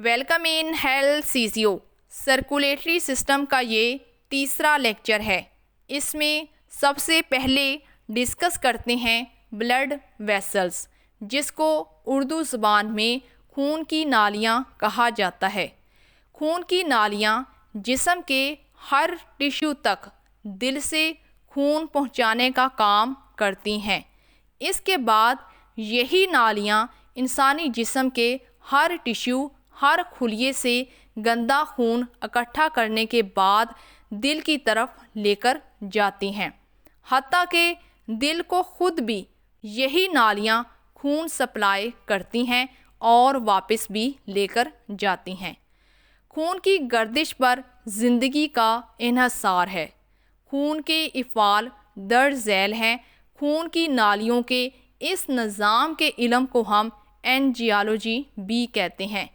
Welcome in health سیزیو circulatory system کا یہ تیسرا لیکچر ہے۔ اس میں سب سے پہلے ڈسکس کرتے ہیں بلڈ ویسلز، جس کو اردو زبان میں خون کی نالیاں کہا جاتا ہے۔ خون کی نالیاں جسم کے ہر ٹشو تک دل سے خون پہنچانے کا کام کرتی ہیں۔ اس کے بعد یہی نالیاں انسانی جسم کے ہر ٹشو، ہر خلیے سے گندا خون اکٹھا کرنے کے بعد دل کی طرف لے کر جاتی ہیں۔ حتیٰ کہ دل کو خود بھی یہی نالیاں خون سپلائی کرتی ہیں اور واپس بھی لے کر جاتی ہیں۔ خون کی گردش پر زندگی کا انحصار ہے۔ خون کے افعال درج ذیل ہیں۔ خون کی نالیوں کے اس نظام کے علم کو ہم اینجیالوجی بھی کہتے ہیں۔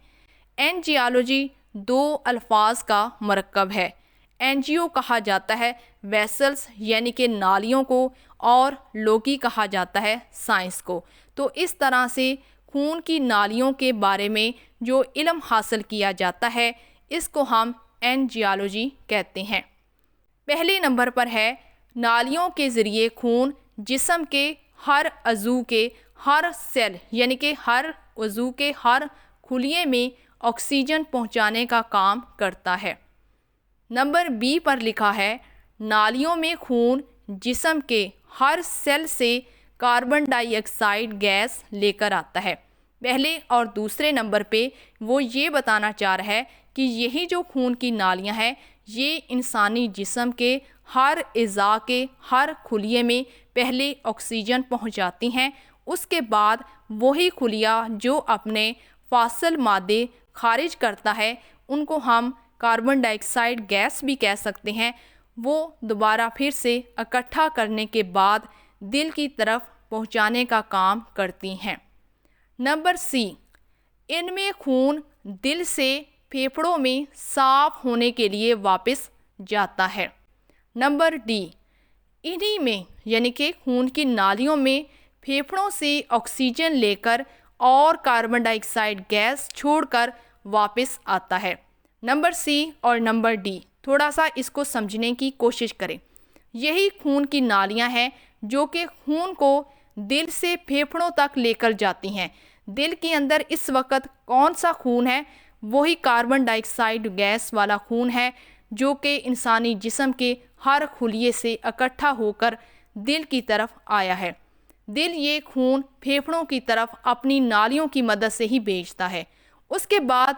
اینجیالوجی دو الفاظ کا مرکب ہے۔ اینجیو کہا جاتا ہے ویسلز یعنی کہ نالیوں کو، اور لوگی کہا جاتا ہے سائنس کو۔ تو اس طرح سے خون کی نالیوں کے بارے میں جو علم حاصل کیا جاتا ہے اس کو ہم اینجیالوجی کہتے ہیں۔ پہلے نمبر پر ہے نالیوں کے ذریعے خون جسم کے ہر عضو کے ہر سیل یعنی کہ ہر عضو کے ہر خلیے میں آکسیجن پہنچانے کا کام کرتا ہے۔ نمبر بی پر لکھا ہے نالیوں میں خون جسم کے ہر سیل سے کاربن ڈائی آکسائڈ گیس لے کر آتا ہے۔ پہلے اور دوسرے نمبر پہ وہ یہ بتانا چاہ رہا ہے کہ یہی جو خون کی نالیاں ہیں یہ انسانی جسم کے ہر اعضاء کے ہر خلیے میں پہلے آکسیجن پہنچاتی ہیں، اس کے بعد وہی خلیہ جو اپنے فاضل مادے خارج کرتا ہے ان کو ہم کاربن ڈائی آکسائڈ گیس بھی کہہ سکتے ہیں، وہ دوبارہ پھر سے اکٹھا کرنے کے بعد دل کی طرف پہنچانے کا کام کرتی ہیں۔ نمبر سی، ان میں خون دل سے پھیپھڑوں میں صاف ہونے کے لیے واپس جاتا ہے۔ نمبر ڈی، انہی میں یعنی کہ خون کی نالیوں میں پھیپھڑوں سے آکسیجن لے کر اور کاربن ڈائی آکسائڈ گیس چھوڑ کر واپس آتا ہے۔ نمبر سی اور نمبر ڈی تھوڑا سا اس کو سمجھنے کی کوشش کریں۔ یہی خون کی نالیاں ہیں جو کہ خون کو دل سے پھیپھڑوں تک لے کر جاتی ہیں۔ دل کے اندر اس وقت کون سا خون ہے؟ وہی کاربن ڈائی آکسائڈ گیس والا خون ہے جو کہ انسانی جسم کے ہر خلیے سے اکٹھا ہو کر دل کی طرف آیا ہے۔ دل یہ خون پھیپھڑوں کی طرف اپنی نالیوں کی مدد سے ہی بھیجتا ہے۔ اس کے بعد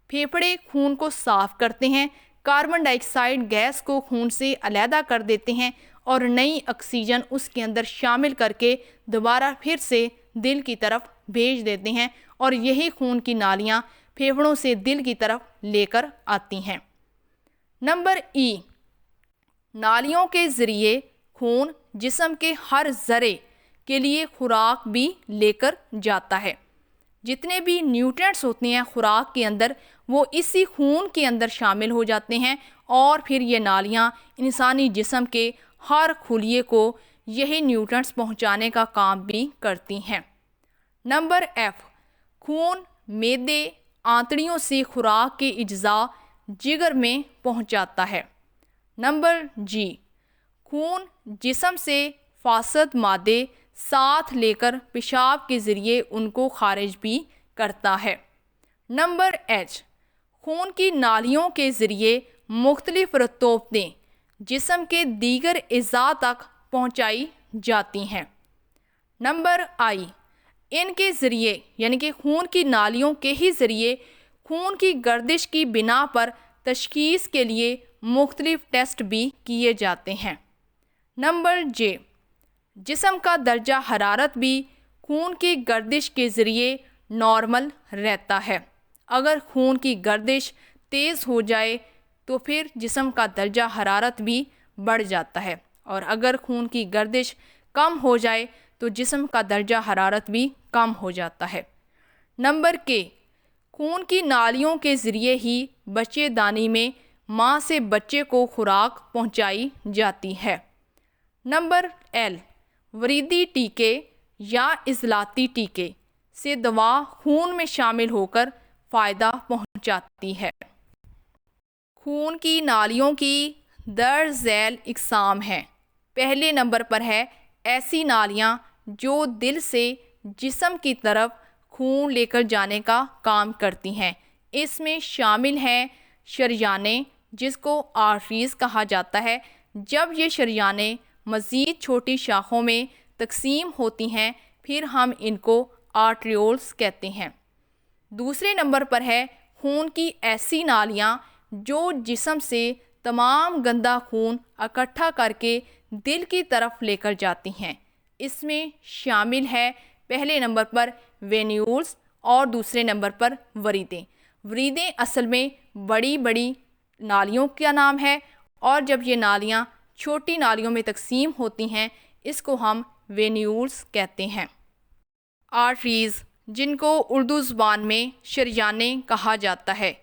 پھیپھڑے خون کو صاف کرتے ہیں، کاربن ڈائی آکسائڈ گیس کو خون سے علیحدہ کر دیتے ہیں اور نئی آکسیجن اس کے اندر شامل کر کے دوبارہ پھر سے دل کی طرف بھیج دیتے ہیں، اور یہی خون کی نالیاں پھیپھڑوں سے دل کی طرف لے کر آتی ہیں۔ نمبر ای، نالیوں کے ذریعے خون جسم کے ہر ذرے کے لیے خوراک بھی لے کر جاتا ہے۔ جتنے بھی نیوٹرینٹس ہوتے ہیں خوراک کے اندر وہ اسی خون کے اندر شامل ہو جاتے ہیں، اور پھر یہ نالیاں انسانی جسم کے ہر خلیے کو یہی نیوٹرینٹس پہنچانے کا کام بھی کرتی ہیں۔ نمبر ایف، خون معدے آنتڑیوں سے خوراک کے اجزاء جگر میں پہنچاتا ہے۔ نمبر جی، خون جسم سے فاسد مادے ساتھ لے کر پیشاب کے ذریعے ان کو خارج بھی کرتا ہے۔ نمبر ایچ، خون کی نالیوں کے ذریعے مختلف رطوبتیں جسم کے دیگر اعضاء تک پہنچائی جاتی ہیں۔ نمبر آئی، ان کے ذریعے یعنی کہ خون کی نالیوں کے ہی ذریعے خون کی گردش کی بنا پر تشخیص کے لیے مختلف ٹیسٹ بھی کیے جاتے ہیں۔ نمبر جے، جسم کا درجہ حرارت بھی خون کی گردش کے ذریعے نارمل رہتا ہے۔ اگر خون کی گردش تیز ہو جائے تو پھر جسم کا درجہ حرارت بھی بڑھ جاتا ہے، اور اگر خون کی گردش کم ہو جائے تو جسم کا درجہ حرارت بھی کم ہو جاتا ہے۔ نمبر کے، خون کی نالیوں کے ذریعے ہی بچے دانی میں ماں سے بچے کو خوراک پہنچائی جاتی ہے۔ نمبر ایل، وریدی ٹیکے یا عضلاتی ٹیکے سے دوا خون میں شامل ہو کر فائدہ پہنچاتی ہے۔ خون کی نالیوں کی درج ذیل اقسام ہیں۔ پہلے نمبر پر ہے ایسی نالیاں جو دل سے جسم کی طرف خون لے کر جانے کا کام کرتی ہیں۔ اس میں شامل ہیں شریانیں، جس کو آرٹریز کہا جاتا ہے۔ جب یہ شریانیں مزید چھوٹی شاخوں میں تقسیم ہوتی ہیں پھر ہم ان کو آرٹریولز کہتے ہیں۔ دوسرے نمبر پر ہے خون کی ایسی نالیاں جو جسم سے تمام گندا خون اکٹھا کر کے دل کی طرف لے کر جاتی ہیں۔ اس میں شامل ہے پہلے نمبر پر وینیولز اور دوسرے نمبر پر وریدیں۔ وریدیں اصل میں بڑی بڑی نالیوں کا نام ہے، اور جب یہ نالیاں چھوٹی نالیوں میں تقسیم ہوتی ہیں اس کو ہم وینیولز کہتے ہیں۔ آرٹریز، جن کو اردو زبان میں شریانیں کہا جاتا ہے،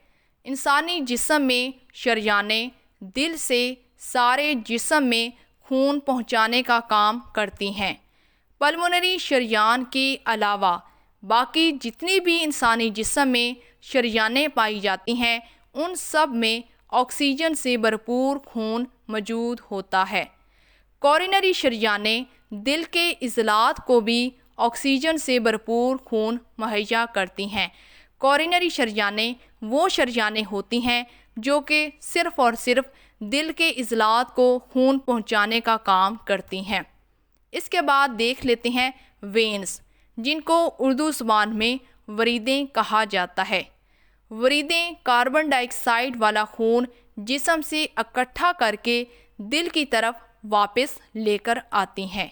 انسانی جسم میں شریانیں دل سے سارے جسم میں خون پہنچانے کا کام کرتی ہیں۔ پلمونری شریان کے علاوہ باقی جتنی بھی انسانی جسم میں شریانیں پائی جاتی ہیں ان سب میں آکسیجن سے بھرپور خون موجود ہوتا ہے۔ کورونری شریانیں دل کے عضلات کو بھی آکسیجن سے بھرپور خون مہیا کرتی ہیں۔ کورونری شریانیں وہ شریانیں ہوتی ہیں جو کہ صرف اور صرف دل کے عضلات کو خون پہنچانے کا کام کرتی ہیں۔ اس کے بعد دیکھ لیتے ہیں وینز، جن کو اردو زبان میں وریدیں کہا جاتا ہے۔ وریدیں کاربن ڈائی آکسائڈ والا خون جسم سے اکٹھا کر کے دل کی طرف واپس لے کر آتی ہیں۔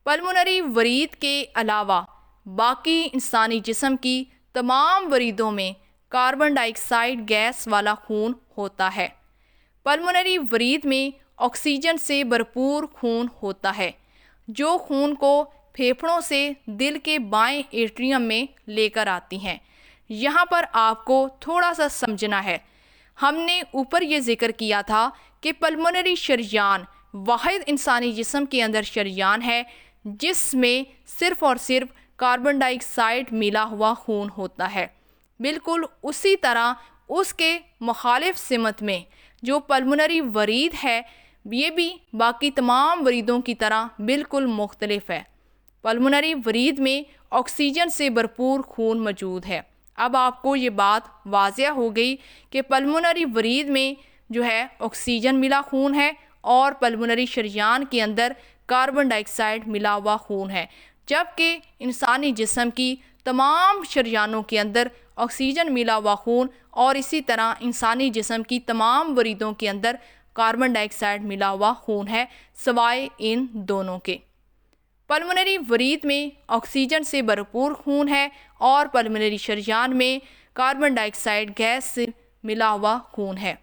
پلمونری ورید کے علاوہ باقی انسانی جسم کی تمام وریدوں میں کاربن ڈائی آکسائڈ گیس والا خون ہوتا ہے۔ پلمونری ورید میں آکسیجن سے بھرپور خون ہوتا ہے جو خون کو پھیپھڑوں سے دل کے بائیں ایٹریم میں لے کر آتی ہیں۔ یہاں پر آپ کو تھوڑا سا سمجھنا ہے، ہم نے اوپر یہ ذکر کیا تھا کہ پلمونری شریان واحد انسانی جسم کے اندر شریان ہے جس میں صرف اور صرف کاربن ڈائی آکسائڈ ملا ہوا خون ہوتا ہے۔ بالکل اسی طرح اس کے مخالف سمت میں جو پلمونری ورید ہے یہ بھی باقی تمام وریدوں کی طرح بالکل مختلف ہے۔ پلمونری ورید میں آکسیجن سے بھرپور خون موجود ہے۔ اب آپ کو یہ بات واضح ہو گئی کہ پلمونری ورید میں جو ہے آکسیجن ملا خون ہے اور پلمونری شریان کے اندر کاربن ڈائی آکسائڈ ملا ہوا خون ہے، جبکہ انسانی جسم کی تمام شریانوں کے اندر آکسیجن ملا ہوا خون اور اسی طرح انسانی جسم کی تمام وریدوں کے اندر کاربن ڈائی آکسائڈ ملا ہوا خون ہے، سوائے ان دونوں کے۔ پلمونری ورید میں آکسیجن سے بھرپور خون ہے اور پلمونری شریان میں کاربن ڈائی آکسائڈ گیس سے ملا ہوا خون ہے۔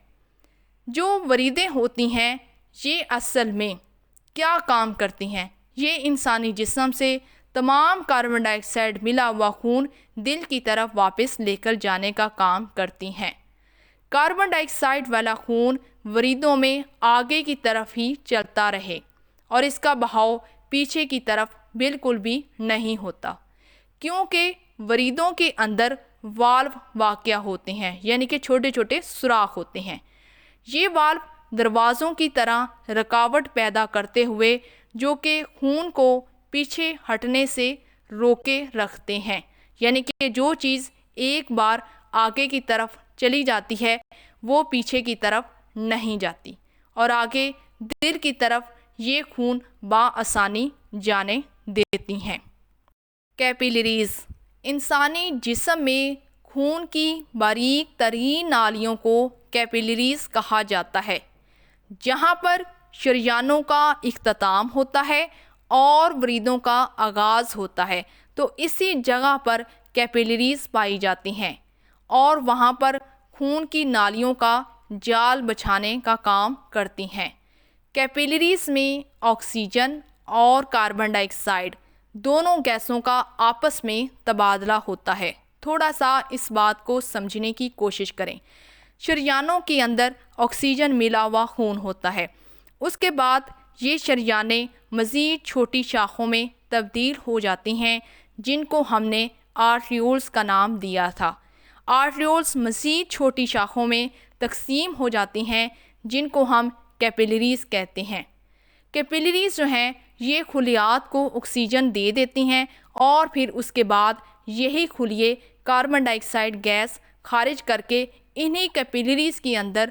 جو وریدیں ہوتی ہیں یہ اصل میں کیا کام کرتی ہیں؟ یہ انسانی جسم سے تمام کاربن ڈائی آکسائڈ ملا ہوا خون دل کی طرف واپس لے کر جانے کا کام کرتی ہیں۔ کاربن ڈائی آکسائڈ والا خون وریدوں میں آگے کی طرف ہی چلتا رہے اور اس کا بہاؤ پیچھے کی طرف بالکل بھی نہیں ہوتا، کیونکہ وریدوں کے اندر والو واقع ہوتے ہیں، یعنی کہ چھوٹے چھوٹے سوراخ ہوتے ہیں۔ یہ والو دروازوں کی طرح رکاوٹ پیدا کرتے ہوئے جو کہ خون کو پیچھے ہٹنے سے روکے رکھتے ہیں، یعنی کہ جو چیز ایک بار آگے کی طرف چلی جاتی ہے وہ پیچھے کی طرف نہیں جاتی اور آگے دل کی طرف یہ خون بآسانی جانے دیتی ہیں۔ کیپیلریز، انسانی جسم میں خون کی باریک ترین نالیوں کو کیپیلریز کہا جاتا ہے، جہاں پر شریانوں کا اختتام ہوتا ہے اور وریدوں کا آغاز ہوتا ہے، تو اسی جگہ پر کیپیلریز پائی جاتی ہیں اور وہاں پر خون کی نالیوں کا جال بچھانے کا کام کرتی ہیں۔ کیپیلریز میں آکسیجن اور کاربن ڈائی آکسائڈ دونوں گیسوں کا آپس میں تبادلہ ہوتا ہے۔ تھوڑا سا اس بات کو سمجھنے کی کوشش کریں۔ شریانوں کے اندر آکسیجن ملا ہوا خون ہوتا ہے، اس کے بعد یہ شریانیں مزید چھوٹی شاخوں میں تبدیل ہو جاتی ہیں جن کو ہم نے آرٹریولز کا نام دیا تھا۔ آرٹریولز مزید چھوٹی شاخوں میں تقسیم ہو جاتی ہیں جن کو ہم کیپلریز کہتے ہیں۔ کیپلریز جو ہیں یہ خلیات کو آکسیجن دے دیتی ہیں اور پھر اس کے بعد یہی خلیے کاربن ڈائی آکسائڈ گیس خارج کر کے انہی کیپلریز کے اندر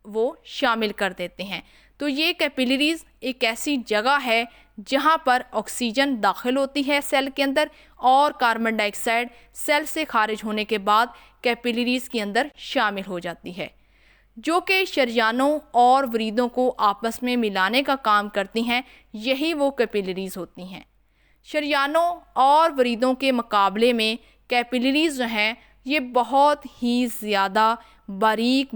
وہ شامل کر دیتے ہیں۔ تو یہ کیپلریز ایک ایسی جگہ ہے جہاں پر آکسیجن داخل ہوتی ہے سیل کے اندر اور کاربن ڈائی آکسائڈ سیل سے خارج ہونے کے بعد کیپلریز کے اندر شامل ہو جاتی ہے، جو کہ شریانوں اور وریدوں کو آپس میں ملانے کا کام کرتی ہیں۔ یہی وہ کیپلریز ہوتی ہیں۔ شریانوں اور وریدوں کے مقابلے میں کیپلریز جو ہیں یہ بہت ہی زیادہ باریک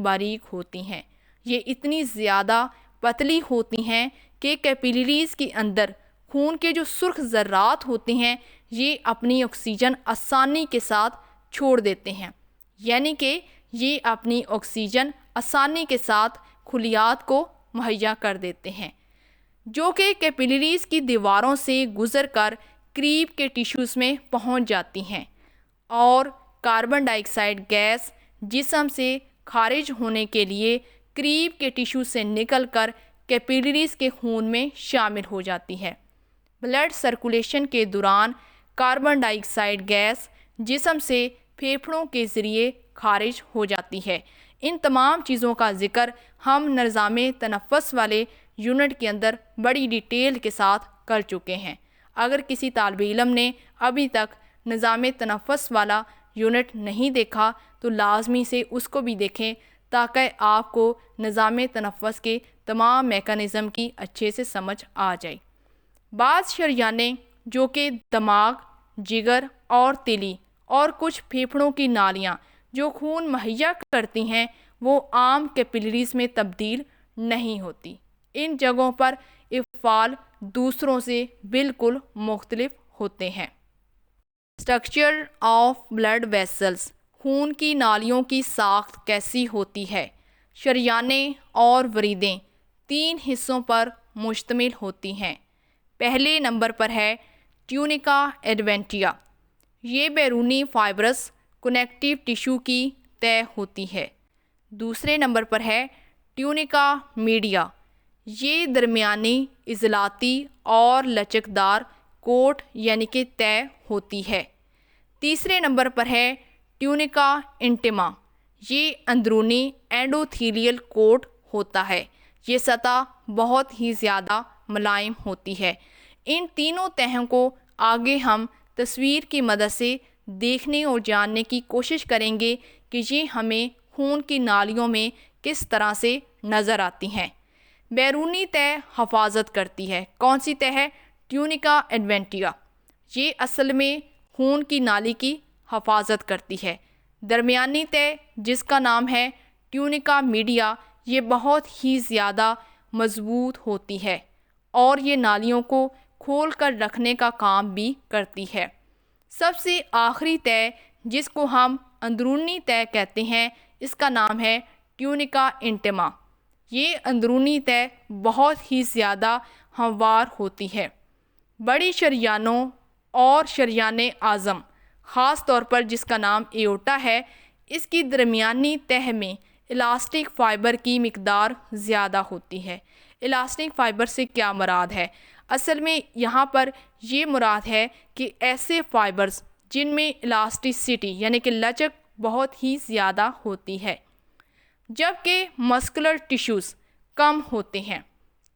ہوتی ہیں۔ یہ اتنی زیادہ پتلی ہوتی ہیں کہ کیپلریز کے اندر خون کے جو سرخ ذرات ہوتے ہیں یہ اپنی آکسیجن آسانی کے ساتھ چھوڑ دیتے ہیں، یعنی کہ یہ اپنی آکسیجن آسانی کے ساتھ خلیات کو مہیا کر دیتے ہیں، جو کہ کیپلریز کی دیواروں سے گزر کر قریب کے ٹیشوز میں پہنچ جاتی ہیں اور کاربن ڈائی آکسائڈ گیس جسم سے خارج ہونے کے لیے قریب کے ٹیشو سے نکل کر کیپلریز کے خون میں شامل ہو جاتی ہے۔ بلڈ سرکولیشن کے دوران کاربن ڈائی آکسائڈ گیس جسم سے پھیپھڑوں کے ذریعے خارج ہو جاتی ہے۔ ان تمام چیزوں کا ذکر ہم نظام تنفس والے یونٹ کے اندر بڑی ڈیٹیل کے ساتھ کر چکے ہیں۔ اگر کسی طالب علم نے ابھی تک نظام تنفس والا یونٹ نہیں دیکھا تو لازمی سے اس کو بھی دیکھیں تاکہ آپ کو نظام تنفس کے تمام میکانزم کی اچھے سے سمجھ آ جائے۔ بعض شریانیں جو کہ دماغ، جگر اور تیلی اور کچھ پھیپھڑوں کی نالیاں جو خون مہیا کرتی ہیں وہ عام کیپلریز میں تبدیل نہیں ہوتی۔ ان جگہوں پر افعال دوسروں سے بالکل مختلف ہوتے ہیں۔ اسٹرکچر آف بلڈ ویسلز، خون کی نالیوں کی ساخت کیسی ہوتی ہے؟ شریانیں اور وریدیں 3 حصوں پر مشتمل ہوتی ہیں۔ پہلے نمبر پر ہے ٹیونیکا ایڈوینٹیا، یہ بیرونی فائبرس کنیکٹیو ٹیشو کی تہہ ہوتی ہے۔ دوسرے نمبر پر ہے ٹیونیکا میڈیا، یہ درمیانی عضلاتی اور لچکدار کوٹ یعنی کہ تہہ ہوتی ہے۔ تیسرے نمبر پر ہے ٹیونیکا انٹیما، یہ اندرونی اینڈوتھیلیل کوٹ ہوتا ہے، یہ سطح بہت ہی زیادہ ملائم ہوتی ہے۔ ان تینوں تہوں کو آگے ہم تصویر کی مدد سے دیکھنے اور جاننے کی کوشش کریں گے کہ یہ ہمیں خون کی نالیوں میں کس طرح سے نظر آتی ہیں۔ بیرونی تہہ حفاظت کرتی ہے۔ کون سی تہہ ہے؟ ٹیونیکا ایڈوینٹیا، یہ اصل میں خون کی نالی کی حفاظت کرتی ہے۔ درمیانی تہہ جس کا نام ہے ٹیونیکا میڈیا، یہ بہت ہی زیادہ مضبوط ہوتی ہے اور یہ نالیوں کو کھول کر رکھنے کا کام بھی کرتی ہے۔ سب سے آخری تہہ جس کو ہم اندرونی تہہ کہتے ہیں اس کا نام ہے ٹیونیکا انٹیما، یہ اندرونی تہہ بہت ہی زیادہ ہموار ہوتی ہے۔ بڑی شریانوں اور شریان اعظم خاص طور پر جس کا نام ایورٹا ہے، اس کی درمیانی تہہ میں الاسٹک فائبر کی مقدار زیادہ ہوتی ہے۔ الاسٹک فائبر سے کیا مراد ہے؟ اصل میں یہاں پر یہ مراد ہے کہ ایسے فائبرز جن میں الاسٹیسٹی یعنی کہ لچک بہت ہی زیادہ ہوتی ہے، جبکہ مسکولر ٹیشوز کم ہوتے ہیں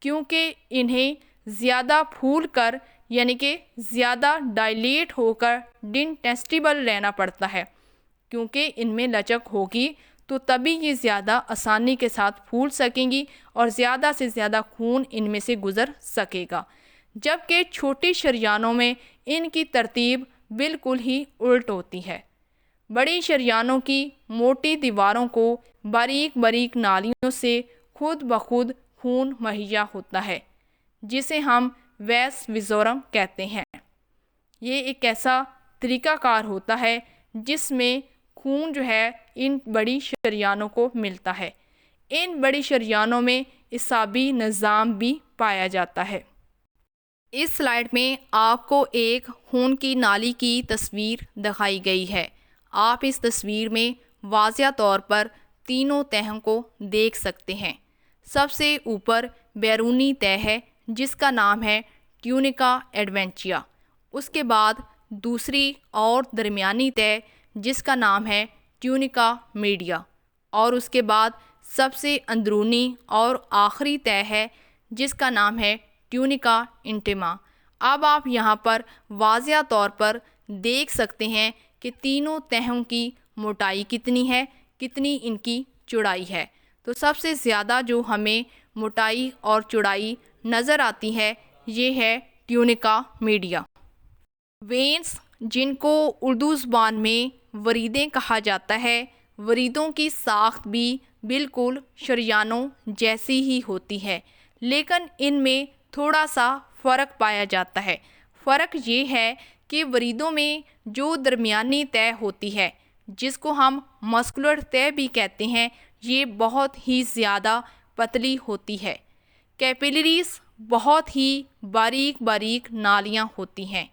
کیونکہ انہیں زیادہ پھول کر یعنی کہ زیادہ ڈائلیٹ ہو کر ڈنٹیسٹیبل رہنا پڑتا ہے، کیونکہ ان میں لچک ہوگی تو تبھی یہ زیادہ آسانی کے ساتھ پھول سکیں گی اور زیادہ سے زیادہ خون ان میں سے گزر سکے گا، جبکہ چھوٹی شریانوں میں ان کی ترتیب بالکل ہی الٹ ہوتی ہے۔ بڑی شریانوں کی موٹی دیواروں کو باریک نالیوں سے خود بخود خون مہیا ہوتا ہے جسے ہم ویس ویزورم کہتے ہیں۔ یہ ایک ایسا طریقہ کار ہوتا ہے جس میں خون جو ہے ان بڑی شریانوں کو ملتا ہے۔ ان بڑی شریانوں میں اعصابی نظام بھی پایا جاتا ہے۔ اس سلائیڈ میں آپ کو ایک خون کی نالی کی تصویر دکھائی گئی ہے۔ آپ اس تصویر میں واضح طور پر تینوں تہوں کو دیکھ سکتے ہیں۔ سب سے اوپر بیرونی تہہ ہے جس کا نام ہے ٹیونیکا ایڈوینچیا، اس کے بعد دوسری اور درمیانی تہہ جس کا نام ہے ٹیونیکا میڈیا، اور اس کے بعد سب سے اندرونی اور آخری تہہ ہے جس کا نام ہے ٹیونیکا انٹیما۔ اب آپ یہاں پر واضح طور پر دیکھ سکتے ہیں کہ تینوں تہوں کی موٹائی کتنی ہے، کتنی ان کی چوڑائی ہے۔ تو سب سے زیادہ جو ہمیں موٹائی اور چوڑائی نظر آتی ہے یہ ہے ٹیونیکا میڈیا۔ وینس، جن کو اردو زبان میں وریدیں کہا جاتا ہے، وریدوں کی ساخت بھی بالکل شریانوں جیسی ہی ہوتی ہے، لیکن ان میں تھوڑا سا فرق پایا جاتا ہے۔ فرق یہ ہے کہ وریدوں میں جو درمیانی تہہ ہوتی ہے، جس کو ہم مسکولر تہہ بھی کہتے ہیں، یہ بہت ہی زیادہ پتلی ہوتی ہے۔ کیپیلریز بہت ہی باریک باریک نالیاں ہوتی ہیں،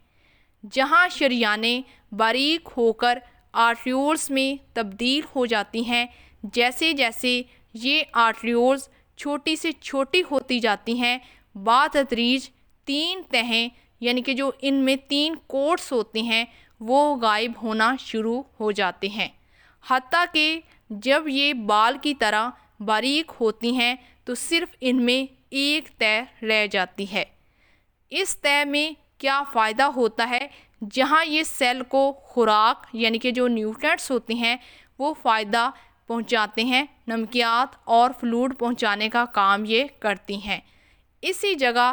جہاں شریانیں باریک ہو کر آرٹریولز میں تبدیل ہو جاتی ہیں۔ جیسے جیسے یہ آرٹریولز چھوٹی سے چھوٹی ہوتی جاتی ہیں، بتدریج تین تہیں یعنی کہ جو ان میں تین کوٹس ہوتے ہیں وہ غائب ہونا شروع ہو جاتے ہیں، حتیٰ کہ جب یہ بال کی طرح باریک ہوتی ہیں تو صرف ان میں ایک تہہ رہ جاتی ہے۔ اس تہہ میں کیا فائدہ ہوتا ہے؟ جہاں یہ سیل کو خوراک یعنی کہ جو نیوٹرینٹس ہوتے ہیں وہ فائدہ پہنچاتے ہیں، نمکیات اور فلوئڈ پہنچانے کا کام یہ کرتی ہیں۔ اسی جگہ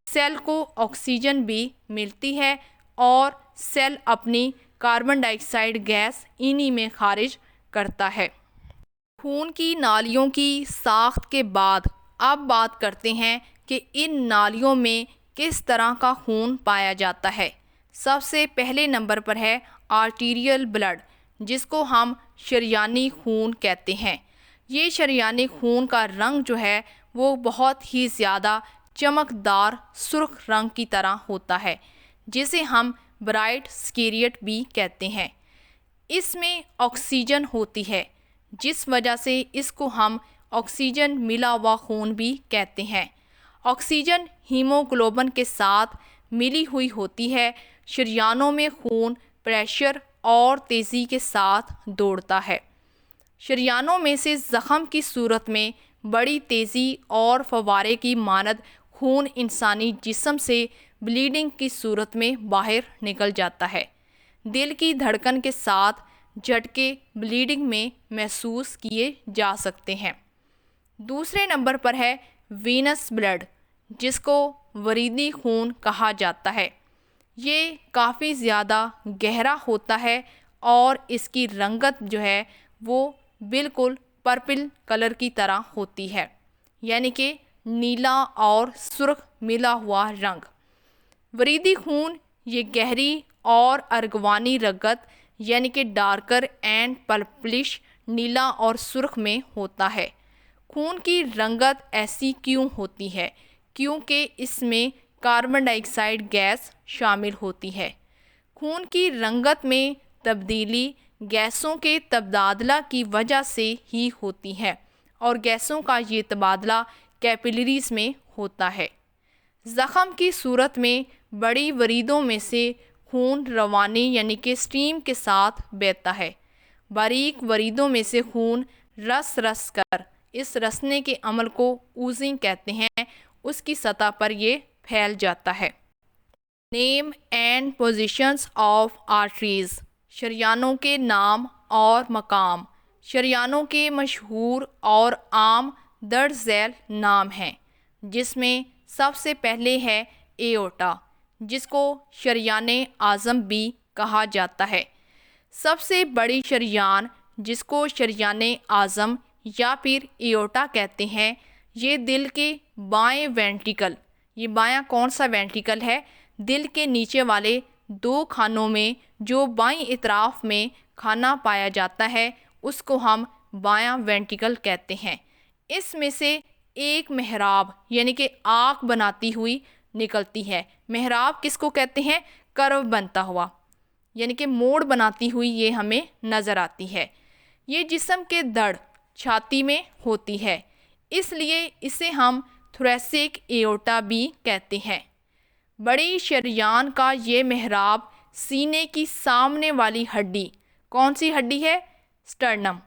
سیل کو آکسیجن بھی ملتی ہے اور سیل اپنی کاربن ڈائی آکسائڈ گیس انہی میں خارج کرتا ہے۔ خون کی نالیوں کی ساخت کے بعد اب بات کرتے ہیں کہ ان نالیوں میں کس طرح کا خون پایا جاتا ہے۔ سب سے پہلے نمبر پر ہے آرٹیریل بلڈ، جس کو ہم شریانی خون کہتے ہیں۔ یہ شریانی خون کا رنگ جو ہے وہ بہت ہی زیادہ چمکدار سرخ رنگ کی طرح ہوتا ہے، جسے ہم برائٹ سکیریٹ بھی کہتے ہیں۔ اس میں آکسیجن ہوتی ہے، جس وجہ سے اس کو ہم آکسیجن ملا ہوا خون بھی کہتے ہیں۔ آکسیجن ہیموگلوبن کے ساتھ ملی ہوئی ہوتی ہے۔ شریانوں میں خون پریشر اور تیزی کے ساتھ دوڑتا ہے۔ شریانوں میں سے زخم کی صورت میں بڑی تیزی اور فوارے کی مانند خون انسانی جسم سے بلیڈنگ کی صورت میں باہر نکل جاتا ہے۔ دل کی دھڑکن کے ساتھ جھٹکے بلیڈنگ میں محسوس کیے جا سکتے ہیں۔ دوسرے نمبر پر ہے وینس بلڈ، جس کو وریدی خون کہا جاتا ہے۔ یہ کافی زیادہ گہرا ہوتا ہے اور اس کی رنگت جو ہے وہ بالکل پرپل کلر کی طرح ہوتی ہے، یعنی کہ نیلا اور سرخ ملا ہوا رنگ۔ وریدی خون یہ گہری اور ارغوانی رنگت یعنی کہ ڈارکر اینڈ پرپلش نیلا اور سرخ میں ہوتا ہے۔ خون کی رنگت ایسی کیوں ہوتی ہے؟ کیونکہ اس میں کاربن ڈائی آکسائڈ گیس شامل ہوتی ہے۔ خون کی رنگت میں تبدیلی گیسوں کے تبادلہ کی وجہ سے ہی ہوتی ہے، اور گیسوں کا یہ تبادلہ کیپیلریز میں ہوتا ہے۔ زخم کی صورت میں بڑی وریدوں میں سے خون روانی یعنی کہ اسٹریم کے ساتھ بہتا ہے۔ باریک وریدوں میں سے خون رس رس کر، اس رسنے کے عمل کو اوزنگ کہتے ہیں، اس کی سطح پر یہ پھیل جاتا ہے۔ Names and positions of arteries, شریانوں کے نام اور مقام۔ شریانوں کے مشہور اور عام درج ذیل نام ہیں، جس میں سب سے پہلے ہے ایورٹا، جس کو شریان اعظم بھی کہا جاتا ہے۔ سب سے بڑی شریان جس کو شریان اعظم یا پھر ایورٹا کہتے ہیں، یہ دل کے بائیں وینٹریکل، یہ بایاں کون سا وینٹریکل ہے؟ دل کے نیچے والے دو کھانوں میں جو بائیں اطراف میں کھانا پایا جاتا ہے اس کو ہم بایاں وینٹریکل کہتے ہیں۔ اس میں سے ایک محراب یعنی کہ آنکھ بناتی ہوئی نکلتی ہے۔ محراب کس کو کہتے ہیں؟ کرو بنتا ہوا۔ یعنی کہ موڑ بناتی ہوئی یہ ہمیں نظر آتی ہے۔ یہ جسم کے دڑ چھاتی میں ہوتی ہے، اس لیے اسے ہم تھوریسک ایورٹا بھی کہتے ہیں۔ بڑی شریان کا یہ محراب سینے کی سامنے والی ہڈی، کون سی ہڈی ہے؟ سٹرنم۔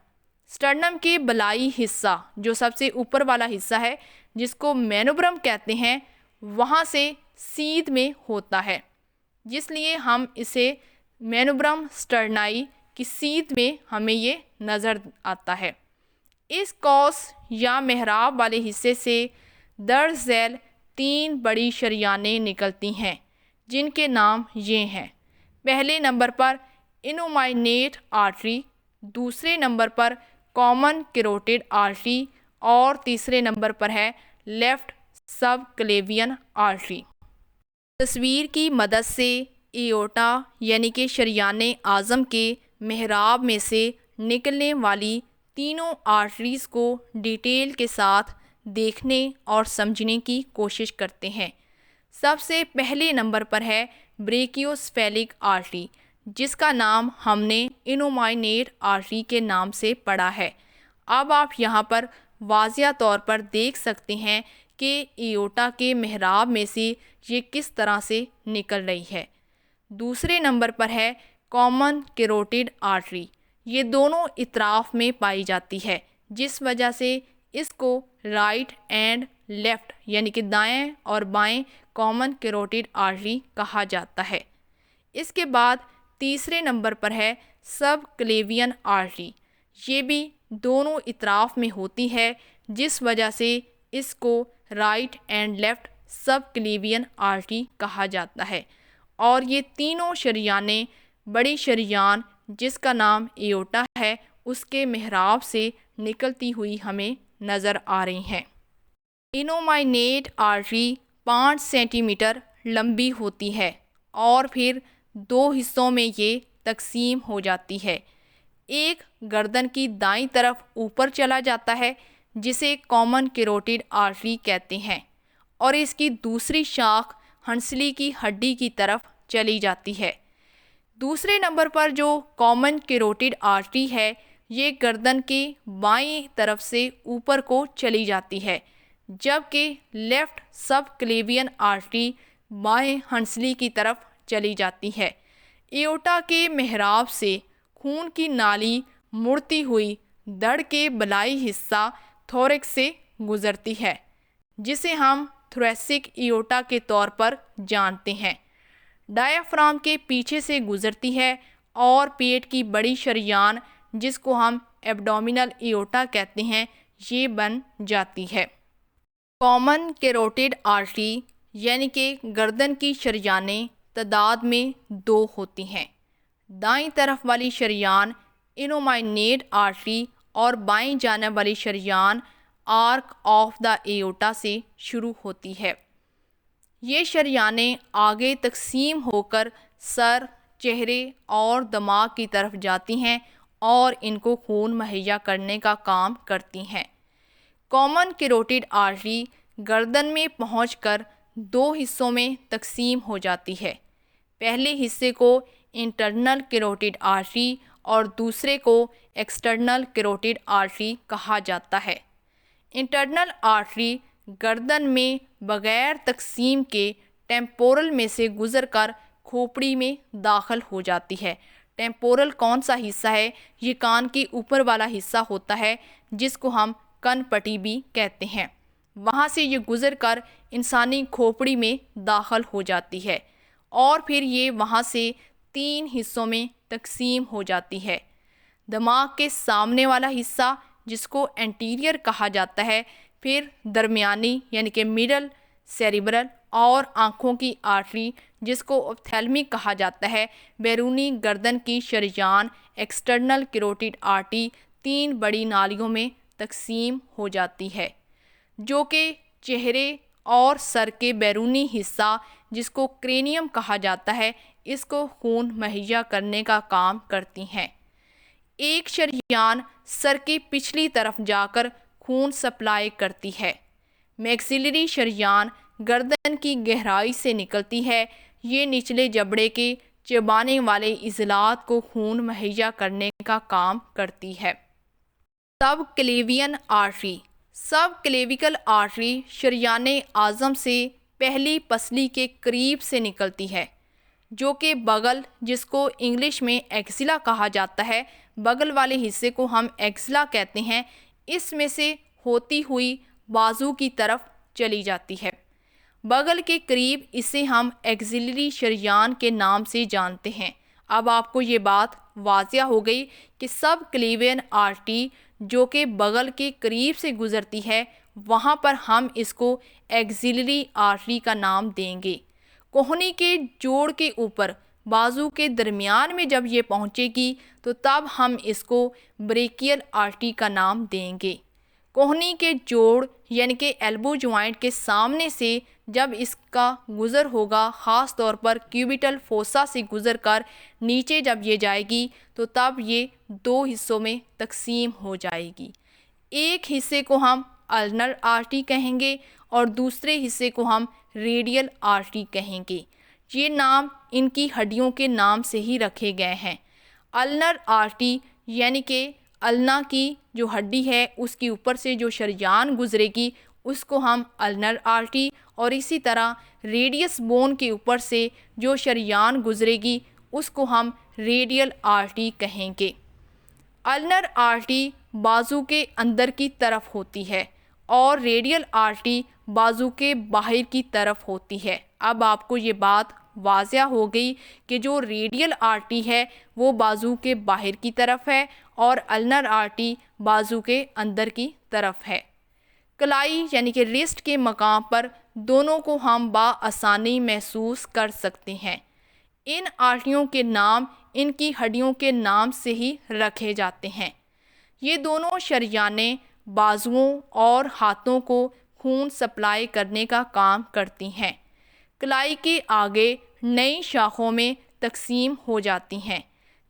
سٹرنم کے بلائی حصہ جو سب سے اوپر والا حصہ ہے، جس کو مینوبرم کہتے ہیں، وہاں سے سیدھ میں ہوتا ہے، جس لیے ہم اسے مینوبرم سٹرنائی کی سیدھ میں ہمیں یہ نظر آتا ہے۔ اس قوس یا محراب والے حصے سے درج ذیل 3 بڑی شریانیں نکلتی ہیں، جن کے نام یہ ہیں۔ پہلے نمبر پر انومائنیٹ آرٹری، دوسرے نمبر پر کامن کیروٹیڈ آرٹری اور تیسرے نمبر پر ہے لیفٹ سب کلیوین آرٹری۔ تصویر کی مدد سے ایورٹا یعنی کہ شریان اعظم کے محراب میں سے نکلنے والی تینوں آرٹریز کو ڈیٹیل کے ساتھ دیکھنے اور سمجھنے کی کوشش کرتے ہیں۔ سب سے پہلے نمبر پر ہے بریکیوسفیلک آرٹری، جس کا نام ہم نے انومائنیٹ آرٹری کے نام سے پڑھا ہے۔ اب آپ یہاں پر واضح طور پر دیکھ سکتے ہیں کہ ایورٹا کے محراب میں سے یہ کس طرح سے نکل رہی ہے۔ دوسرے نمبر پر ہے کامن کیروٹیڈ آرٹری، یہ دونوں اطراف میں پائی جاتی ہے، جس وجہ سے اس کو رائٹ اینڈ لیفٹ یعنی کہ دائیں اور بائیں کامن کیروٹیڈ آرٹری کہا جاتا ہے۔ اس کے بعد تیسرے نمبر پر ہے سب کلیوین آرٹری، یہ بھی دونوں اطراف میں ہوتی ہے، جس وجہ سے اس کو right and left subclavian artery کہا جاتا ہے۔ اور یہ تینوں شریانیں بڑی شریان جس کا نام ایورٹا ہے اس کے محراب سے نکلتی ہوئی ہمیں نظر آ رہی ہیں۔ انومائنیٹ آرٹری 5 سینٹی میٹر لمبی ہوتی ہے اور پھر 2 حصوں میں یہ تقسیم ہو جاتی ہے۔ ایک گردن کی دائیں طرف اوپر چلا جاتا ہے، جسے کامن کیروٹیڈ آرٹری کہتے ہیں، اور اس کی دوسری شاخ ہنسلی کی ہڈی کی طرف چلی جاتی ہے۔ دوسرے نمبر پر جو کامن کیروٹیڈ آرٹری ہے، یہ گردن کے بائیں طرف سے اوپر کو چلی جاتی ہے، جبکہ لیفٹ سب کلیوین آرٹری بائیں ہنسلی کی طرف چلی جاتی ہے۔ ایورٹا کے محراب سے خون کی نالی مڑتی ہوئی دڑ کے بلائی حصہ تھوریکس سے گزرتی ہے، جسے ہم تھوریسک ایورٹا کے طور پر جانتے ہیں۔ ڈایافرام کے پیچھے سے گزرتی ہے اور پیٹ کی بڑی شریان جس کو ہم ایبڈومینل ایورٹا کہتے ہیں یہ بن جاتی ہے۔ کامن کیروٹیڈ آرٹری یعنی کہ گردن کی شریانیں تعداد میں 2 ہوتی ہیں۔ دائیں طرف والی شریان انومائنیٹ آرٹری اور بائیں جانب والی شریان آرک آف دا ایورٹا سے شروع ہوتی ہے۔ یہ شریانیں آگے تقسیم ہو کر سر، چہرے اور دماغ کی طرف جاتی ہیں اور ان کو خون مہیا کرنے کا کام کرتی ہیں۔ کامن کیروٹیڈ آرٹری گردن میں پہنچ کر 2 حصوں میں تقسیم ہو جاتی ہے۔ پہلے حصے کو انٹرنل کیروٹیڈ آرٹری اور دوسرے کو ایکسٹرنل کیروٹیڈ آرٹری کہا جاتا ہے۔ انٹرنل آرٹری گردن میں بغیر تقسیم کے ٹیمپورل میں سے گزر کر کھوپڑی میں داخل ہو جاتی ہے۔ ٹیمپورل کون سا حصہ ہے؟ یہ کان کے اوپر والا حصہ ہوتا ہے، جس کو ہم کن پٹی بھی کہتے ہیں۔ وہاں سے یہ گزر کر انسانی کھوپڑی میں داخل ہو جاتی ہے اور پھر یہ وہاں سے 3 حصوں میں تقسیم ہو جاتی ہے۔ دماغ کے سامنے والا حصہ جس کو اینٹیریئر کہا جاتا ہے، پھر درمیانی یعنی کہ مڈل سیریبرل اور آنکھوں کی آرٹری جس کو اپتھیلمک کہا جاتا ہے۔ بیرونی گردن کی شریان ایکسٹرنل کیروٹیڈ آرٹری 3 بڑی نالیوں میں تقسیم ہو جاتی ہے، جو کہ چہرے اور سر کے بیرونی حصہ جس کو کرینیم کہا جاتا ہے اس کو خون مہیا کرنے کا کام کرتی ہیں۔ ایک شریان سر کی پچھلی طرف جا کر خون سپلائی کرتی ہے۔ میکسیلری شریان گردن کی گہرائی سے نکلتی ہے، یہ نچلے جبڑے کے چبانے والے عضلات کو خون مہیا کرنے کا کام کرتی ہے۔ سب کلیوین آرٹری۔ سب کلیویکل آرٹری شریان اعظم سے پہلی پسلی کے قریب سے نکلتی ہے، جو کہ بغل، جس کو انگلش میں ایکسیلا کہا جاتا ہے، بغل والے حصے کو ہم ایکسیلا کہتے ہیں، اس میں سے ہوتی ہوئی بازو کی طرف چلی جاتی ہے۔ بغل کے قریب اسے ہم ایکسیلری شریان کے نام سے جانتے ہیں۔ اب آپ کو یہ بات واضح ہو گئی کہ سب کلیوین آرٹری جو کہ بغل کے قریب سے گزرتی ہے، وہاں پر ہم اس کو ایکسیلری آرٹری کا نام دیں گے۔ کوہنی کے جوڑ کے اوپر بازو کے درمیان میں جب یہ پہنچے گی تو تب ہم اس کو بریکیل آرٹری کا نام دیں گے۔ کوہنی کے جوڑ یعنی کہ ایلبو جوائنٹ کے سامنے سے جب اس کا گزر ہوگا، خاص طور پر کیوبیٹل فوسا سے گزر کر نیچے جب یہ جائے گی تو تب یہ دو حصوں میں تقسیم ہو جائے گی۔ ایک حصے کو ہم النر آرٹری کہیں گے اور دوسرے حصے کو ہم ریڈیل آرٹری کہیں گے۔ یہ نام ان کی ہڈیوں کے نام سے ہی رکھے گئے ہیں۔ النر آرٹری یعنی کہ النا کی جو ہڈی ہے اس کے اوپر سے جو شریان گزرے گی اس کو ہم النر آرٹری، اور اسی طرح ریڈیس بون کے اوپر سے جو شریان گزرے گی اس کو ہم ریڈیل آرٹری کہیں گے۔ النر آرٹری بازو کے اندر کی طرف ہوتی ہے اور ریڈیل آرٹری بازو کے باہر کی طرف ہوتی ہے۔ اب آپ کو یہ بات واضح ہو گئی کہ جو ریڈیل آرٹری ہے وہ بازو کے باہر کی طرف ہے اور النر آرٹری بازو کے اندر کی طرف ہے۔ کلائی یعنی کہ ریسٹ کے مقام پر دونوں کو ہم بآسانی محسوس کر سکتے ہیں۔ ان آرٹریوں کے نام ان کی ہڈیوں کے نام سے ہی رکھے جاتے ہیں۔ یہ دونوں شریانیں بازوؤں اور ہاتھوں کو خون سپلائی کرنے کا کام کرتی ہیں۔ کلائی کے آگے نئی شاخوں میں تقسیم ہو جاتی ہیں،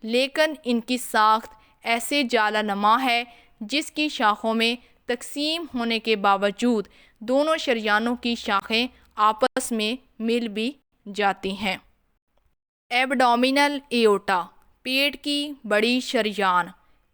لیکن ان کی ساخت ایسے جالا نما ہے جس کی شاخوں میں تقسیم ہونے کے باوجود دونوں شریانوں کی شاخیں آپس میں مل بھی جاتی ہیں۔ ایبڈومینل ایورٹا، پیٹ کی بڑی شریان۔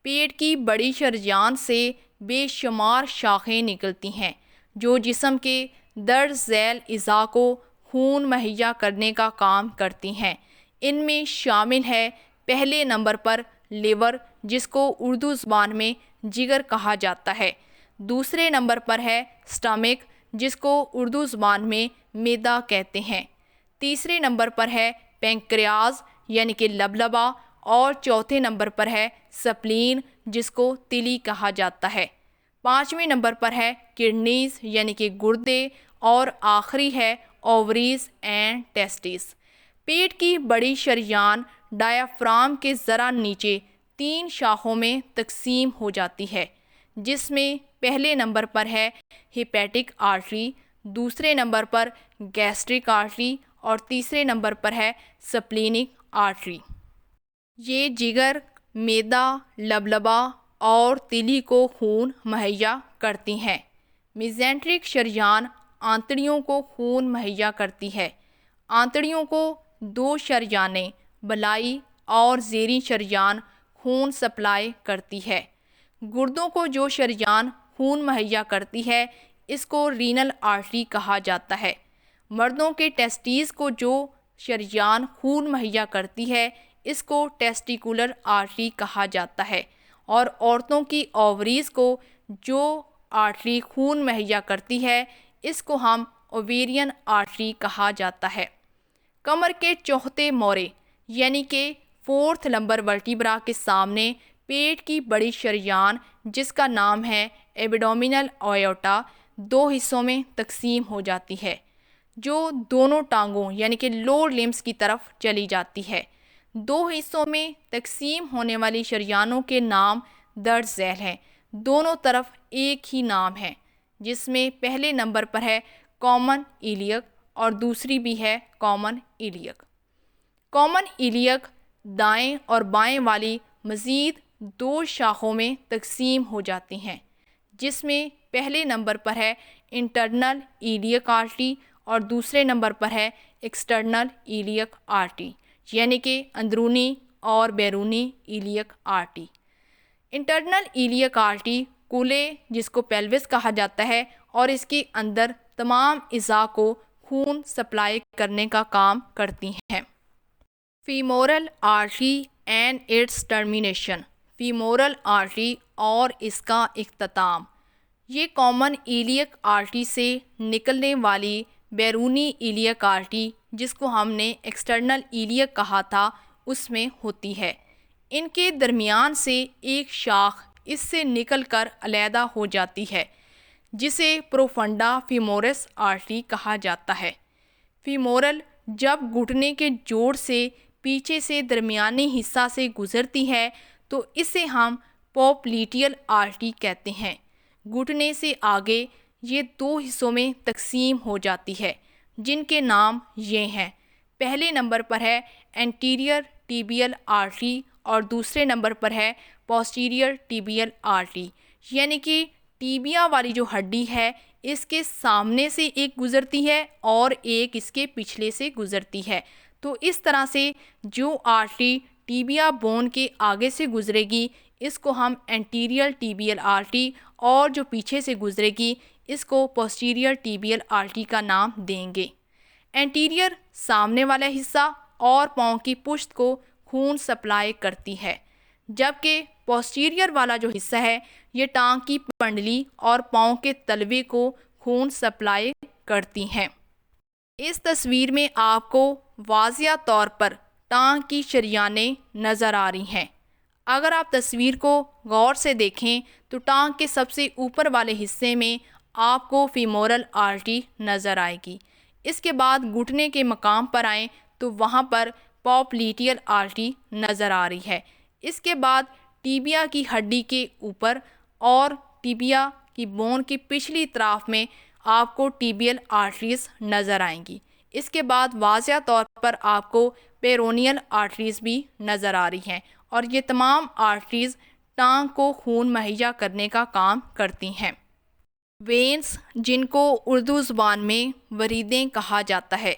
پیٹ کی بڑی شریان سے بے شمار شاخیں نکلتی ہیں جو جسم کے درج ذیل اعضاء کو خون مہیا کرنے کا کام کرتی ہیں۔ ان میں شامل ہے پہلے نمبر پر لیور، جس کو اردو زبان میں جگر کہا جاتا ہے۔ دوسرے نمبر پر ہے سٹمک، جس کو اردو زبان میں معدہ کہتے ہیں۔ تیسرے نمبر پر ہے پینکریاز یعنی کہ لبلبا، اور چوتھے نمبر پر ہے سپلین، جس کو تلی کہا جاتا ہے۔ پانچویں نمبر پر ہے کڈنیز یعنی کہ گردے، اور آخری ہے اووریز اینڈ ٹیسٹس۔ پیٹ کی بڑی شریان ڈایافرام کے ذرا نیچے 3 شاخوں میں تقسیم ہو جاتی ہے، جس میں پہلے نمبر پر ہے ہیپیٹک آرٹری، دوسرے نمبر پر گیسٹرک آرٹری، اور تیسرے نمبر پر ہے سپلینک آرٹری۔ یہ جگر، معدہ، لبلبا اور تلی کو خون مہیا کرتی ہیں۔ میزنٹرک شریان آنتڑیوں کو خون مہیا کرتی ہے۔ آنتڑیوں کو 2 شریانیں، بالائی اور زیریں شریان، خون سپلائی کرتی ہے۔ گردوں کو جو شریان خون مہیا کرتی ہے اس کو رینل آرٹری کہا جاتا ہے۔ مردوں کے ٹیسٹیز کو جو شریان خون مہیا کرتی ہے اس کو ٹیسٹیکولر آرٹری کہا جاتا ہے، اور عورتوں کی اووریز کو جو آرٹری خون مہیا کرتی ہے اس کو ہم اوویرین آرٹری کہا جاتا ہے۔ کمر کے چوتھے مورے یعنی کہ 4تھ لمبر ورٹیبرا کے سامنے پیٹ کی بڑی شریان، جس کا نام ہے ایبڈومینل ایورٹا، 2 حصوں میں تقسیم ہو جاتی ہے، جو دونوں ٹانگوں یعنی کہ لور لمبس کی طرف چلی جاتی ہے۔ 2 حصوں میں تقسیم ہونے والی شریانوں کے نام درج ذیل ہیں۔ دونوں طرف ایک ہی نام ہے، جس میں پہلے نمبر پر ہے کامن ایلیک اور دوسری بھی ہے کامن ایلیک۔ کامن ایلیک دائیں اور بائیں والی مزید 2 شاخوں میں تقسیم ہو جاتی ہیں، جس میں پہلے نمبر پر ہے انٹرنل ایلیک آرٹری اور دوسرے نمبر پر ہے ایکسٹرنل ایلیک آرٹری۔ یعنی کہ اندرونی اور بیرونی iliac artery. Internal iliac artery کولے جس کو پیلوس کہا جاتا ہے اور اس کے اندر تمام اعضاء کو خون سپلائی کرنے کا کام کرتی ہیں۔ Femoral artery and its termination, femoral artery اور اس کا اختتام، یہ کامن ایلیک آرٹری سے نکلنے والی بیرونی ایلیک آرٹری جس کو ہم نے ایکسٹرنل ایلیک کہا تھا اس میں ہوتی ہے۔ ان کے درمیان سے ایک شاخ اس سے نکل کر علیحدہ ہو جاتی ہے جسے پروفنڈا فیمورس آرٹری کہا جاتا ہے۔ فیمورل جب گھٹنے کے جوڑ سے پیچھے سے درمیانی حصہ سے گزرتی ہے تو اسے ہم پوپلیٹیل آرٹری کہتے ہیں۔ گھٹنے سے آگے یہ دو حصوں میں تقسیم ہو جاتی ہے جن کے نام یہ ہیں، پہلے نمبر پر ہے انٹیریئر ٹیبیل آرٹری اور دوسرے نمبر پر ہے پوسٹیریئر ٹیبیل آرٹری، یعنی کہ ٹیبیا والی جو ہڈی ہے اس کے سامنے سے ایک گزرتی ہے اور ایک اس کے پچھلے سے گزرتی ہے۔ تو اس طرح سے جو آرٹری ٹیبیا بون کے آگے سے گزرے گی اس کو ہم انٹیریئر ٹیبیل آرٹری اور جو پیچھے سے گزرے گی اس کو پوسٹیریئر ٹیبیل آرٹری کا نام دیں گے۔ انٹیریئر سامنے والا حصہ اور پاؤں کی پشت کو خون سپلائی کرتی ہے، جبکہ پوسٹیریئر والا جو حصہ ہے یہ ٹانگ کی پنڈلی اور پاؤں کے تلوے کو خون سپلائی کرتی ہیں۔ اس تصویر میں آپ کو واضح طور پر ٹانگ کی شریانیں نظر آ رہی ہیں۔ اگر آپ تصویر کو غور سے دیکھیں تو ٹانگ کے سب سے اوپر والے حصے میں آپ کو فیمورل آرٹری نظر آئے گی۔ اس کے بعد گھٹنے کے مقام پر آئیں تو وہاں پر پوپلیٹیل آرٹری نظر آ رہی ہے۔ اس کے بعد ٹیبیا کی ہڈی کے اوپر اور ٹیبیا کی بون کی پچھلی طرف میں آپ کو ٹیبیل آرٹریز نظر آئیں گی۔ اس کے بعد واضح طور پر آپ کو پیرونیل آرٹریز بھی نظر آ رہی ہیں اور یہ تمام آرٹریز ٹانگ کو خون مہیا کرنے کا کام کرتی ہیں۔ وینز جن کو اردو زبان میں وریدیں کہا جاتا ہے،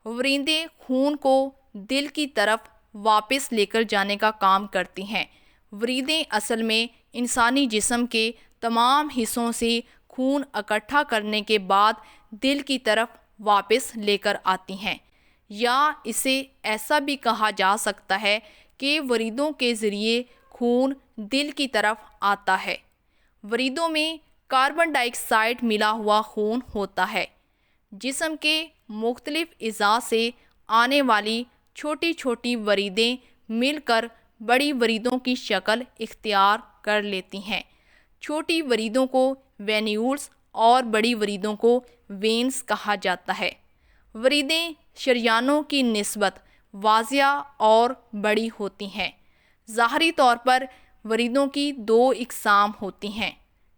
وریدیں خون کو دل کی طرف واپس لے کر جانے کا کام کرتی ہیں۔ وریدیں اصل میں انسانی جسم کے تمام حصوں سے خون اکٹھا کرنے کے بعد دل کی طرف واپس لے کر آتی ہیں، یا اسے ایسا بھی کہا جا سکتا ہے کہ وریدوں کے ذریعے خون دل کی طرف آتا ہے۔ وریدوں میں کاربن ڈائی آکسائڈ ملا ہوا خون ہوتا ہے۔ جسم کے مختلف اعضاء سے آنے والی چھوٹی چھوٹی وریدیں مل کر بڑی وریدوں کی شکل اختیار کر لیتی ہیں۔ چھوٹی وریدوں کو وینیولز اور بڑی وریدوں کو وینز کہا جاتا ہے۔ وریدیں شریانوں کی نسبت واضح اور بڑی ہوتی ہیں۔ ظاہری طور پر وریدوں کی دو اقسام ہوتی ہیں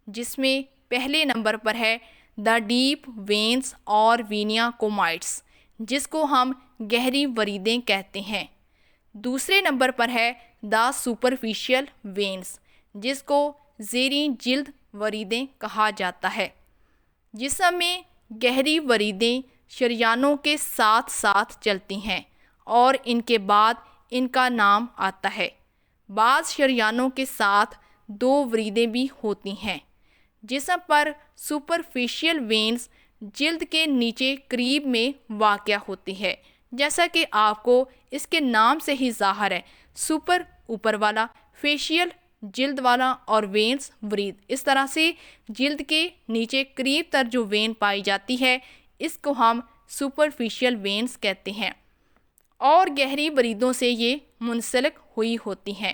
جس میں پہلے نمبر پر ہے دا ڈیپ وینز اور وینیا کومائٹس جس کو ہم گہری وریدیں کہتے ہیں۔ دوسرے نمبر پر ہے دا سپرفیشل وینز جس کو زیریں جلد وریدیں کہا جاتا ہے۔ جسم میں گہری وریدیں شریانوں کے ساتھ ساتھ چلتی ہیں اور ان کے بعد ان کا نام آتا ہے۔ بعض شریانوں کے ساتھ دو وریدیں بھی ہوتی ہیں۔ جسم پر سپرفیشل وینز جلد کے نیچے قریب میں واقع ہوتی ہے، جیسا کہ آپ کو اس کے نام سے ہی ظاہر ہے، سپر اوپر والا، فیشیل جلد والا اور وینز ورید۔ اس طرح سے جلد کے نیچے قریب تر جو وین پائی جاتی ہے اس کو ہم سپرفیشل وینز کہتے ہیں، اور گہری وریدوں سے یہ منسلک ہوئی ہوتی ہیں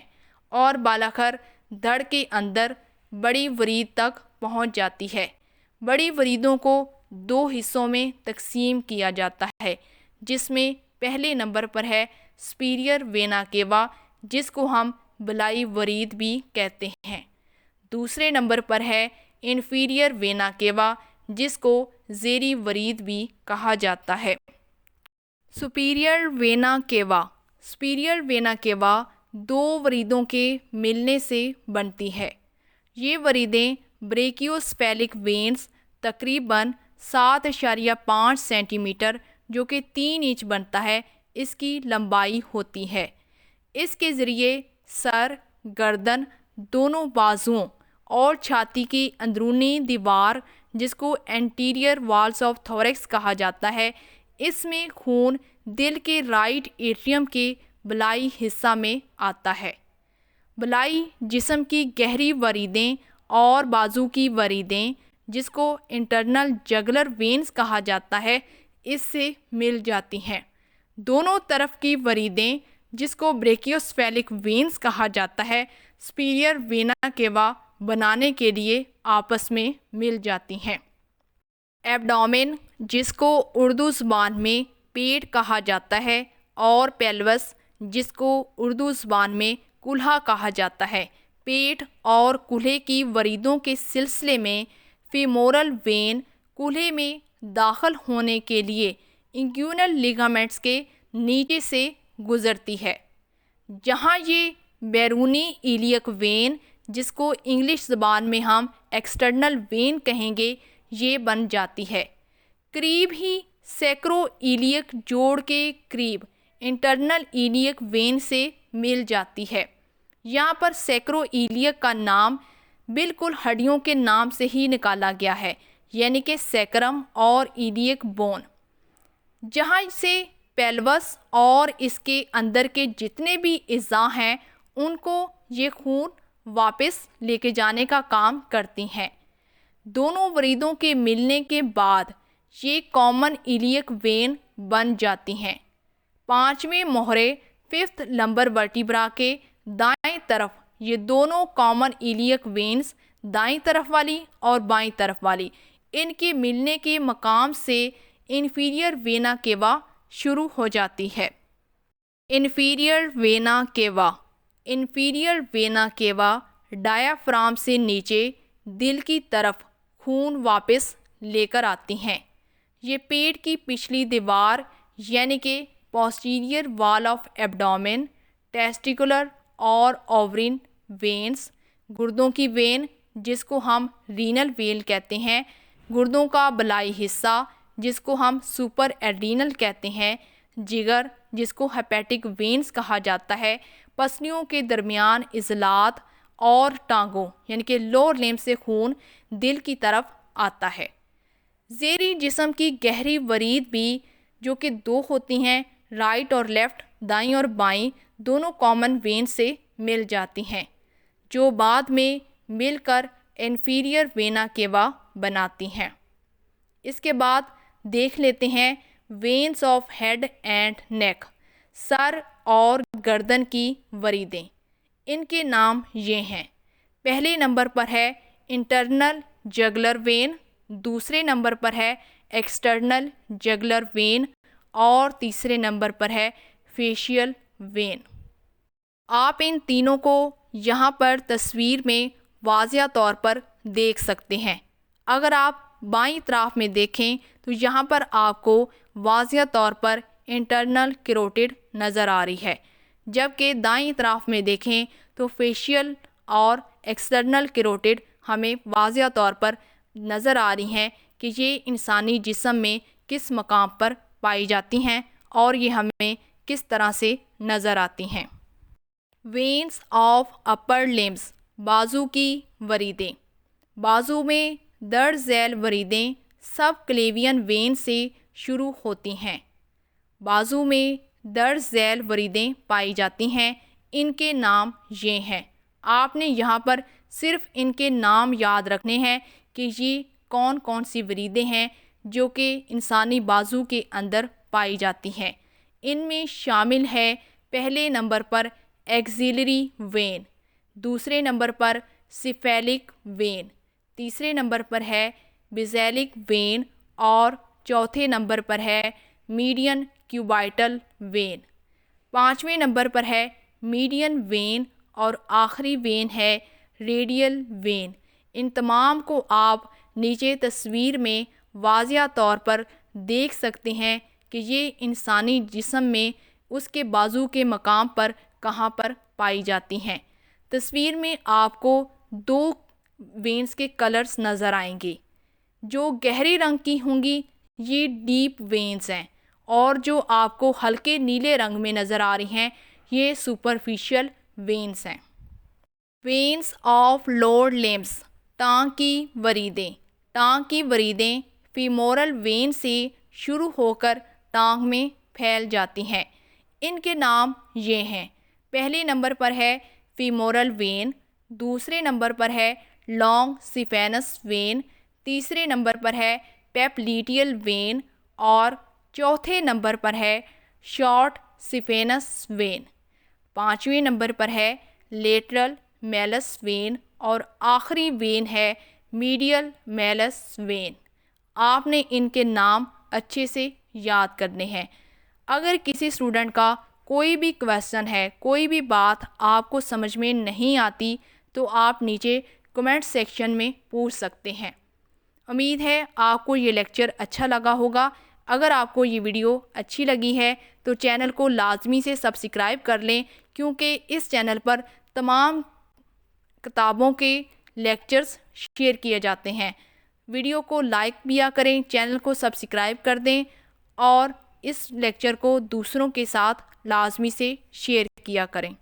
اور بالاخر دھڑ کے اندر بڑی ورید تک پہنچ جاتی ہے۔ بڑی وریدوں کو دو حصوں میں تقسیم کیا جاتا ہے جس میں پہلے نمبر پر ہے سپیریئر وینا کیوا جس کو ہم بلائی ورید بھی کہتے ہیں۔ دوسرے نمبر پر ہے انفیریئر وینا کیوا جس کو زیریں ورید بھی کہا جاتا ہے۔ سپیریئر وینا کیوا، سپیریئر وینا کیوا دو وریدوں کے ملنے سے بنتی ہے۔ یہ وریدیں بریکیوسپیلک وینز تقریباً 7.5 سینٹی میٹر جو کہ 3 انچ بنتا ہے اس کی لمبائی ہوتی ہے۔ اس کے ذریعے سر، گردن، دونوں بازوؤں اور چھاتی کی اندرونی دیوار جس کو انٹیریئر والز آف تھوریکس کہا جاتا ہے، اس میں خون دل کے رائٹ ایٹریم کے بالائی حصہ میں آتا ہے۔ بالائی جسم کی گہری وریدیں اور بازو کی وریدیں جس کو انٹرنل جگلر وینز کہا جاتا ہے، اس سے مل جاتی ہیں۔ دونوں طرف کی وریدیں جس کو بریکیوسفیلک وینز کہا جاتا ہے، سپیریئر وینا کیوا بنانے کے لیے آپس میں مل جاتی ہیں۔ ایبڈومن جس کو اردو زبان میں پیٹ کہا جاتا ہے اور پیلوس جس کو اردو زبان میں کولہا کہا جاتا ہے، پیٹ اور کولہے کی وریدوں کے سلسلے میں فیمورل وین کولہے میں داخل ہونے کے لیے انگیونل لیگامنٹس کے نیچے سے گزرتی ہے، جہاں یہ بیرونی ایلیک وین جس کو انگلش زبان میں ہم ایکسٹرنل وین کہیں گے، یہ بن جاتی ہے۔ قریب ہی سیکرو ایلیک جوڑ کے قریب انٹرنل ایلیک وین سے مل جاتی ہے۔ یہاں پر سیکرو ایلیک کا نام بالکل ہڈیوں کے نام سے ہی نکالا گیا ہے، یعنی کہ سیکرم اور ایلیک بون، جہاں سے پیلوس اور اس کے اندر کے جتنے بھی اعضاء ہیں ان کو یہ خون واپس لے کے جانے کا کام کرتی ہیں۔ دونوں وریدوں کے ملنے کے بعد یہ کامن ایلیک وین بن جاتی ہیں۔ پانچویں مہرے ففتھ لمبر ورٹیبرا کے دائیں طرف یہ دونوں کامن ایلیک وینز، دائیں طرف والی اور بائیں طرف والی، ان کے ملنے کے مقام سے انفیریئر وینا کیوا شروع ہو جاتی ہے۔ انفیریئر وینا کیوا، انفیریئر وینا کیوا ڈایافرام سے نیچے دل کی طرف خون واپس لے کر آتی ہیں۔ یہ پیٹ کی پچھلی دیوار یعنی کہ پوسٹیریئر وال آف ایبڈومن، ٹیسٹیکولر اور اوورین وینز، گردوں کی وین جس کو ہم رینل وین کہتے ہیں، گردوں کا بالائی حصہ جس کو ہم سپر ایڈرینل کہتے ہیں، جگر جس کو ہیپیٹک وینز کہا جاتا ہے، پسلیوں کے درمیان عضلات اور ٹانگوں یعنی کہ لوور لمب سے خون دل کی طرف آتا ہے۔ زیریں جسم کی گہری ورید بھی جو کہ دو ہوتی ہیں، رائٹ اور لیفٹ، دائیں اور بائیں، دونوں کامن وین سے مل جاتی ہیں، جو بعد میں مل کر انفیریئر وینا کیوا بناتی ہیں۔ اس کے بعد دیکھ لیتے ہیں veins of head and neck, سر اور گردن کی وریدیں۔ ان کے نام یہ ہیں، پہلے نمبر پر ہے انٹرنل جگلر وین، دوسرے نمبر پر ہے ایکسٹرنل جگلر وین اور تیسرے نمبر پر ہے فیشیل وین۔ آپ ان تینوں کو یہاں پر تصویر میں واضح طور پر دیکھ سکتے ہیں۔ اگر آپ بائیں طرف میں دیکھیں تو یہاں پر آپ کو واضح طور پر انٹرنل کیروٹیڈ نظر آ رہی ہے، جبکہ دائیں طرف میں دیکھیں تو فیشیل اور ایکسٹرنل کیروٹیڈ ہمیں واضح طور پر نظر آ رہی ہیں کہ یہ انسانی جسم میں کس مقام پر پائی جاتی ہیں اور یہ ہمیں کس طرح سے نظر آتی ہیں۔ وینز آف اپر لمبس، بازو کی وریدیں۔ بازو میں درج ذیل وریدیں سب کلیوین وین سے شروع ہوتی ہیں۔ بازو میں درج ذیل وریدیں پائی جاتی ہیں، ان کے نام یہ ہیں۔ آپ نے یہاں پر صرف ان کے نام یاد رکھنے ہیں کہ یہ کون کون سی وریدیں ہیں جو کہ انسانی بازو کے اندر پائی جاتی ہیں۔ ان میں شامل ہے پہلے نمبر پر ایکسیلری وین، دوسرے نمبر پر سیفیلک وین، تیسرے نمبر پر ہے بیزیلک وین اور چوتھے نمبر پر ہے میڈین کیوبائٹل وین، پانچویں نمبر پر ہے میڈین وین اور آخری وین ہے ریڈیل وین۔ ان تمام کو آپ نیچے تصویر میں واضح طور پر دیکھ سکتے ہیں کہ یہ انسانی جسم میں اس کے بازو کے مقام پر کہاں پر پائی جاتی ہیں۔ تصویر میں آپ کو دو وینز کے کلرز نظر آئیں گے، جو گہرے رنگ کی ہوں گی یہ ڈیپ وینز ہیں اور جو آپ کو ہلکے نیلے رنگ میں نظر آ رہی ہیں یہ سپرفیشل وینس ہیں۔ وینس آف لوور لمبس، ٹانگ کی وریدیں۔ ٹانگ کی وریدیں فیمورل وین سے شروع ہو کر ٹانگ میں پھیل جاتی ہیں۔ ان کے نام یہ ہیں، پہلے نمبر پر ہے فیمورل وین، دوسرے نمبر پر ہے لانگ سیفینس وین، تیسرے نمبر پر ہے پیپلیٹیل وین اور چوتھے نمبر پر ہے شارٹ سیفینس وین، پانچویں نمبر پر ہے لیٹرل میلس وین اور آخری وین ہے میڈیل میلس وین۔ آپ نے ان کے نام اچھے سے یاد کرنے ہیں۔ اگر کسی اسٹوڈنٹ کا کوئی بھی کویسچن ہے، کوئی بھی بات آپ کو سمجھ میں نہیں آتی تو آپ نیچے کمنٹ سیکشن میں پوچھ سکتے ہیں۔ امید ہے آپ کو یہ لیکچر اچھا لگا ہوگا۔ اگر آپ کو یہ ویڈیو اچھی لگی ہے تو چینل کو لازمی سے سبسکرائب کر لیں، کیونکہ اس چینل پر تمام کتابوں کے لیکچرز شیئر کیے جاتے ہیں۔ ویڈیو کو لائک بھی کریں، چینل کو سبسکرائب کر دیں اور اس لیکچر کو دوسروں کے ساتھ لازمی سے شیئر کیا کریں۔